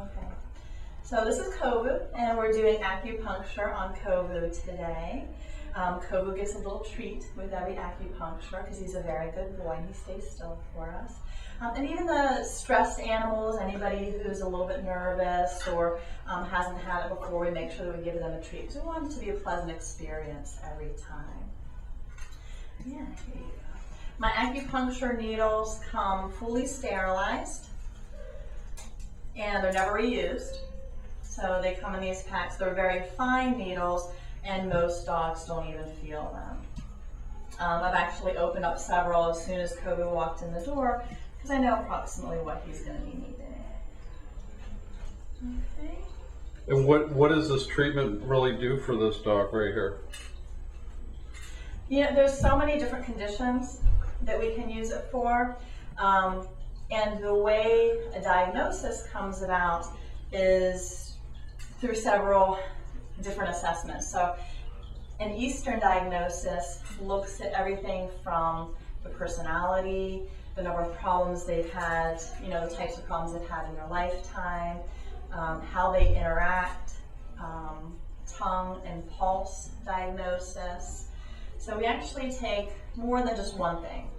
Okay. So this is Kovu, and we're doing acupuncture on Kovu today. Kovu gets a little treat with every acupuncture because he's a very good boy and he stays still for us. And even the stressed animals, anybody who's a little bit nervous or hasn't had it before, we make sure that we give them a treat. So we want it to be a pleasant experience every time. Yeah, here you go. My acupuncture needles come fully sterilized and they're never reused. So they come in these packs. They're very fine needles and most dogs don't even feel them. I've actually opened up several as soon as Kovu walked in the door because I know approximately what he's going to be needing. Okay. And what does this treatment really do for this dog right here? You know, there's so many different conditions that we can use it for. And the way a diagnosis comes about is through several different assessments. So an Eastern diagnosis looks at everything from the personality, the number of problems they've had, you know, the types of problems they've had in their lifetime, how they interact, tongue and pulse diagnosis. So we actually take more than just one thing.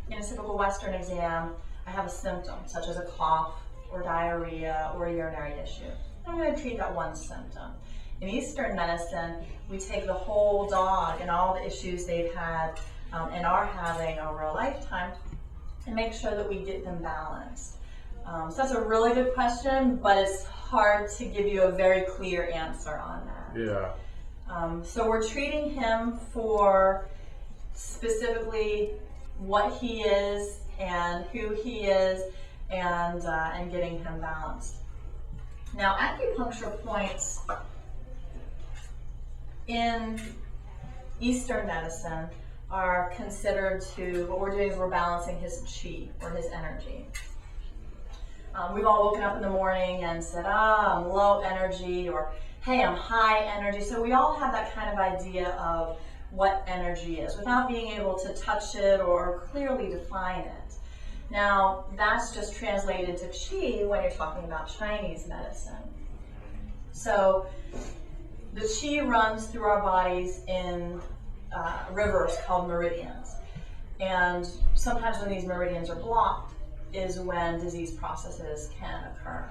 In a typical Western exam, I have a symptom, such as a cough or diarrhea or a urinary issue. I'm going to treat that one symptom. In Eastern medicine, we take the whole dog and all the issues they've had and are having over a lifetime and make sure that we get them balanced. So that's a really good question, but it's hard to give you a very clear answer on that. Yeah. So we're treating him for specifically what he is and who he is and getting him balanced. Now, acupuncture points in Eastern medicine are considered to, what we're doing is we're balancing his chi, or his energy. We've all woken up in the morning and said, I'm low energy, or hey, I'm high energy. So we all have that kind of idea of what energy is without being able to touch it or clearly define it. Now, that's just translated to chi when you're talking about Chinese medicine. So the chi runs through our bodies in rivers called meridians. And sometimes when these meridians are blocked is when disease processes can occur.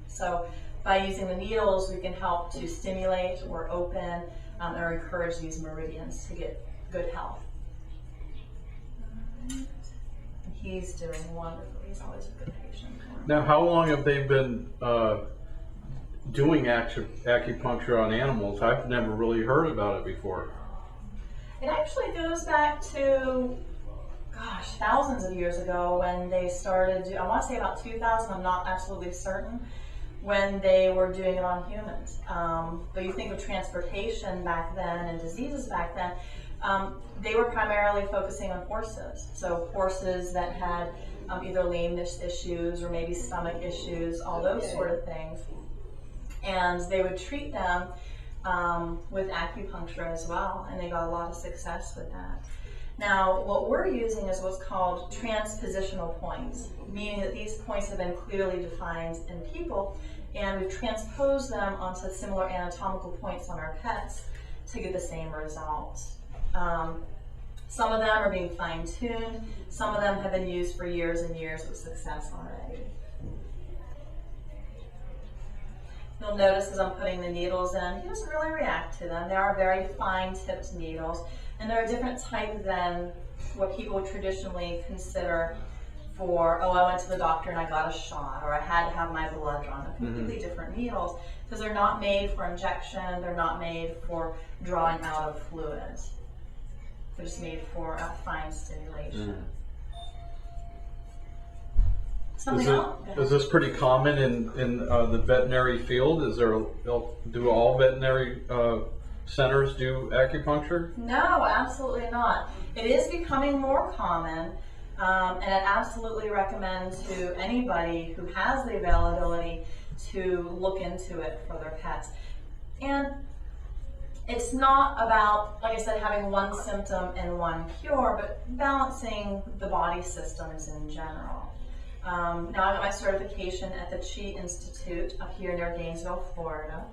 So by using the needles, we can help to stimulate or open or encourage these meridians to get good health. And he's doing wonderful. He's always a good patient. Now, how long have they been doing acupuncture on animals? I've never really heard about it before. It actually goes back to, gosh, thousands of years ago when they started, I want to say about 2000, I'm not absolutely certain, when they were doing it on humans. But you think of transportation back then and diseases back then, they were primarily focusing on horses. So horses that had either lameness issues or maybe stomach issues, all those sort of things. And they would treat them with acupuncture as well, and they got a lot of success with that. Now, what we're using is what's called transpositional points, meaning that these points have been clearly defined in people, and we've transposed them onto similar anatomical points on our pets to get the same results. Some of them are being fine-tuned, some of them have been used for years and years with success already. You'll notice as I'm putting the needles in, he doesn't really react to them. They are very fine-tipped needles, and they're a different type than what people traditionally consider for, oh, I went to the doctor and I got a shot, or I had to have my blood drawn. They're completely different needles because they're not made for injection, they're not made for drawing out of fluids. They're just made for fine stimulation. Is this pretty common in the veterinary field? Do all veterinary centers do acupuncture? No, absolutely not. It is becoming more common, and I absolutely recommend to anybody who has the availability to look into it for their pets. And it's not about, like I said, having one symptom and one cure, but balancing the body systems in general. Now I got my certification at the Chi Institute up here near Gainesville, Florida.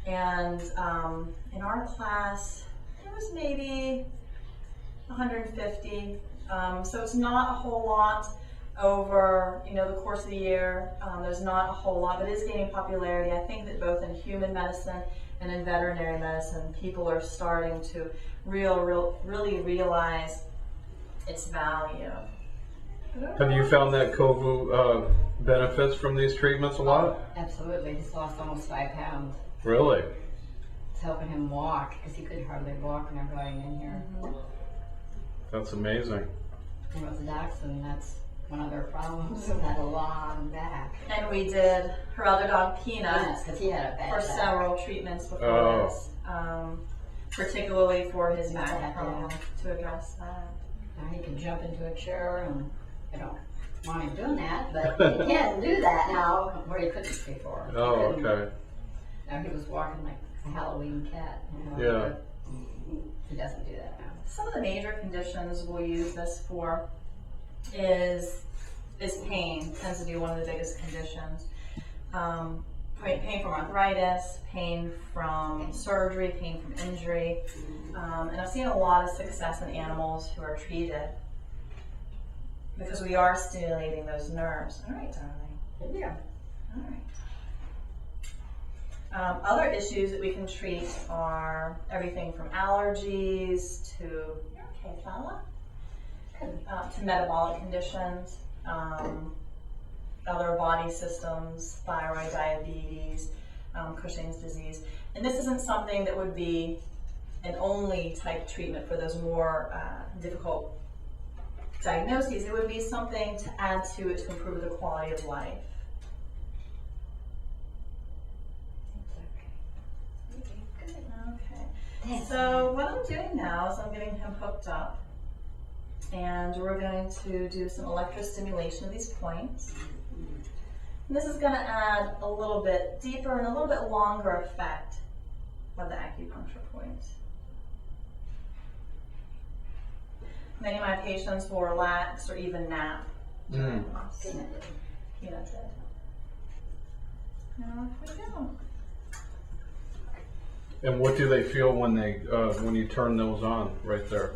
And in our class, there was maybe 150. So it's not a whole lot over the course of the year. There's not a whole lot, but it is gaining popularity. I think that both in human medicine and in veterinary medicine, people are starting to really realize its value. Have you found that Kovu benefits from these treatments a lot? Absolutely. He's lost almost 5 pounds. Really? It's helping him walk because he could hardly walk when I'm going in here. That's amazing. And with the dachshund, that's one of their problems, that long back. And we did her other dog, Peanut, Yes, because he had a bad for back. several treatments before Oh. this, particularly for his back Back, problem, to address that. Now he can jump into a chair, and I don't want him doing that, but he can do that now, where he couldn't before. He Oh, couldn't. okay. Now he was walking like a Halloween cat. Yeah. But he doesn't do that now. Some of the major conditions we'll use this for is pain. Tends to be one of the biggest conditions. Pain from arthritis, pain from surgery, pain from injury. And I've seen a lot of success in animals who are treated because we are stimulating those nerves. All right, darling. Yeah. All right. Other issues that we can treat are everything from allergies to, okay, fella, to metabolic conditions, other body systems, thyroid, diabetes, Cushing's disease. And this isn't something that would be an only type treatment for those more difficult diagnoses. It would be something to add to it to improve the quality of life. Okay, so what I'm doing now is I'm getting him hooked up, and we're going to do some electrostimulation of these points. And this is going to add a little bit deeper and a little bit longer effect of the acupuncture points. Many of my patients will relax or even nap. Mm. Peanut did. Now off we go. And what do they feel when they when you turn those on right there?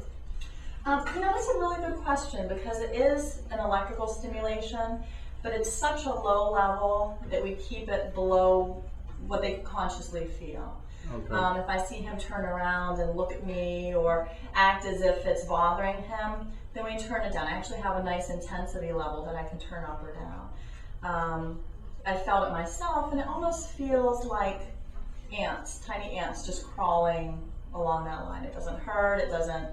That's a really good question because it is an electrical stimulation, but it's such a low level that we keep it below what they consciously feel. Okay. If I see him turn around and look at me or act as if it's bothering him, then we turn it down. I actually have a nice intensity level that I can turn up or down. I felt it myself, and it almost feels like ants, tiny ants just crawling along that line. It doesn't hurt, it doesn't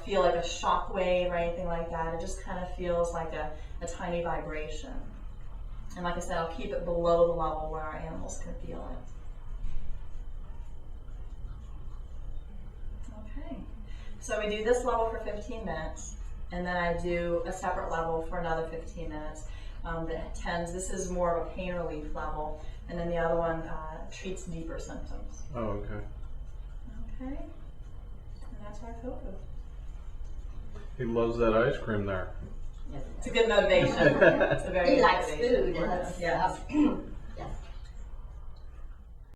feel like a shock wave or anything like that. It just kind of feels like a tiny vibration. And like I said, I'll keep it below the level where our animals can feel it. Okay, so we do this level for 15 minutes, and then I do a separate level for another 15 minutes. This is more of a pain relief level, and then the other one treats deeper symptoms. Oh, okay. Okay, and that's our Kovu. He loves that ice cream there. Yes. It's a good motivation. It's a very He good likes motivation food, for and him. that's Yes.